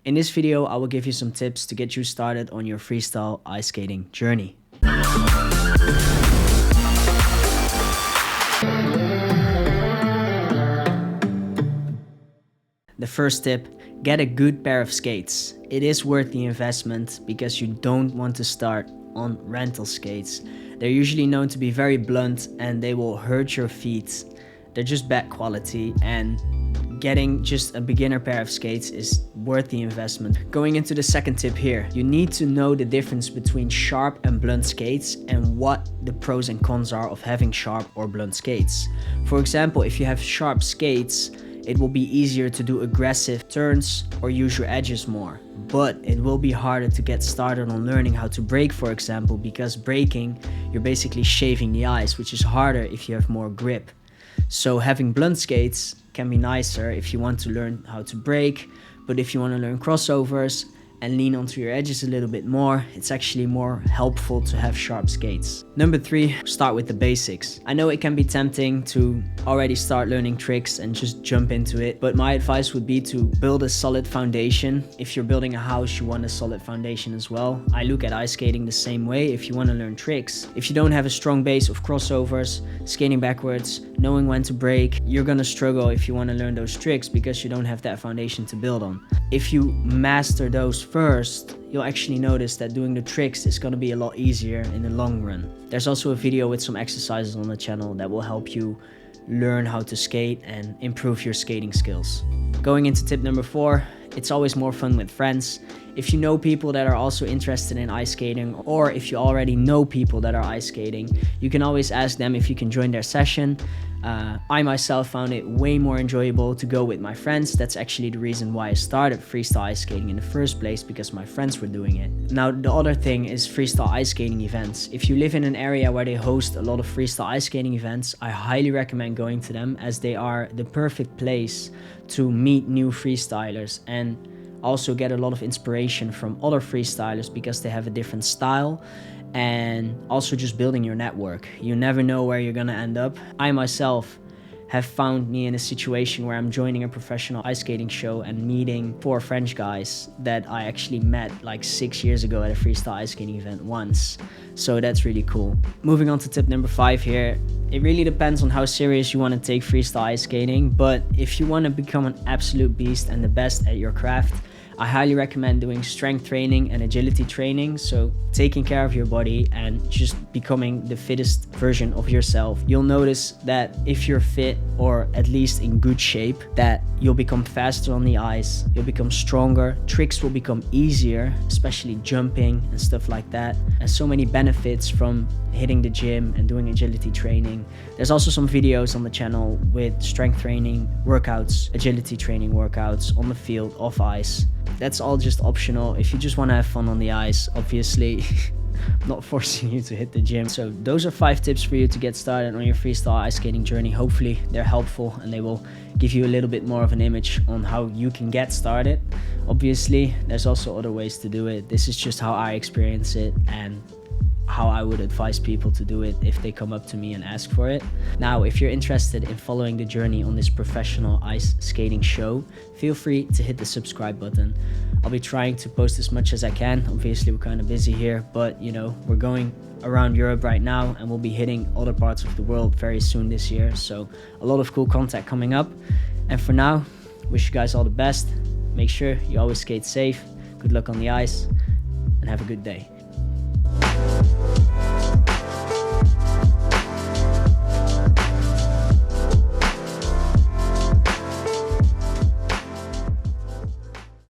In this video, I will give you some tips to get you started on your freestyle ice skating journey. The first tip, get a good pair of skates. It is worth the investment because you don't want to start on rental skates. They're usually known to be very blunt and they will hurt your feet. They're just bad quality, and getting just a beginner pair of skates is worth the investment. Going into the second tip here, you need to know the difference between sharp and blunt skates and what the pros and cons are of having sharp or blunt skates. For example, if you have sharp skates, it will be easier to do aggressive turns or use your edges more. But it will be harder to get started on learning how to brake, for example, because braking, you're basically shaving the ice, which is harder if you have more grip. So having blunt skates can be nicer if you want to learn how to brake, but if you want to learn crossovers and lean onto your edges a little bit more, it's actually more helpful to have sharp skates. Number 3, start with the basics. I know it can be tempting to already start learning tricks and just jump into it, but my advice would be to build a solid foundation. If you're building a house, you want a solid foundation as well. I look at ice skating the same way if you want to learn tricks. If you don't have a strong base of crossovers, skating backwards, knowing when to brake, you're gonna struggle if you want to learn those tricks because you don't have that foundation to build on. If you master those first, you'll actually notice that doing the tricks is going to be a lot easier in the long run. There's also a video with some exercises on the channel that will help you learn how to skate and improve your skating skills. Going into tip number 4, it's always more fun with friends. If you know people that are also interested in ice skating, or if you already know people that are ice skating, you can always ask them if you can join their session. I myself found it way more enjoyable to go with my friends. That's actually the reason why I started freestyle ice skating in the first place, because my friends were doing it. Now, the other thing is freestyle ice skating events. If you live in an area where they host a lot of freestyle ice skating events, I highly recommend going to them, as they are the perfect place to meet new freestylers and also get a lot of inspiration from other freestylers because they have a different style, and also just building your network. You never know where you're gonna end up. I myself have found me in a situation where I'm joining a professional ice skating show and meeting 4 French guys that I actually met like 6 years ago at a freestyle ice skating event once. So that's really cool. Moving on to tip number 5 here. It really depends on how serious you want to take freestyle ice skating, but if you want to become an absolute beast and the best at your craft, I highly recommend doing strength training and agility training, so taking care of your body and just becoming the fittest version of yourself. You'll notice that if you're fit, or at least in good shape, that you'll become faster on the ice, you'll become stronger, tricks will become easier, especially jumping and stuff like that, and so many benefits from hitting the gym and doing agility training. There's also some videos on the channel with strength training workouts, agility training workouts on the field, off ice. That's all just optional if you just want to have fun on the ice. Obviously, I'm not forcing you to hit the gym. So those are 5 tips for you to get started on your freestyle ice skating journey. Hopefully they're helpful and they will give you a little bit more of an image on how you can get started. Obviously, there's also other ways to do it. This is just how I experience it and how I would advise people to do it if they come up to me and ask for it. Now, if you're interested in following the journey on this professional ice skating show, feel free to hit the subscribe button. I'll be trying to post as much as I can. Obviously, we're kind of busy here, but you know, we're going around Europe right now and we'll be hitting other parts of the world very soon this year. So a lot of cool content coming up. And for now, wish you guys all the best. Make sure you always skate safe. Good luck on the ice and have a good day.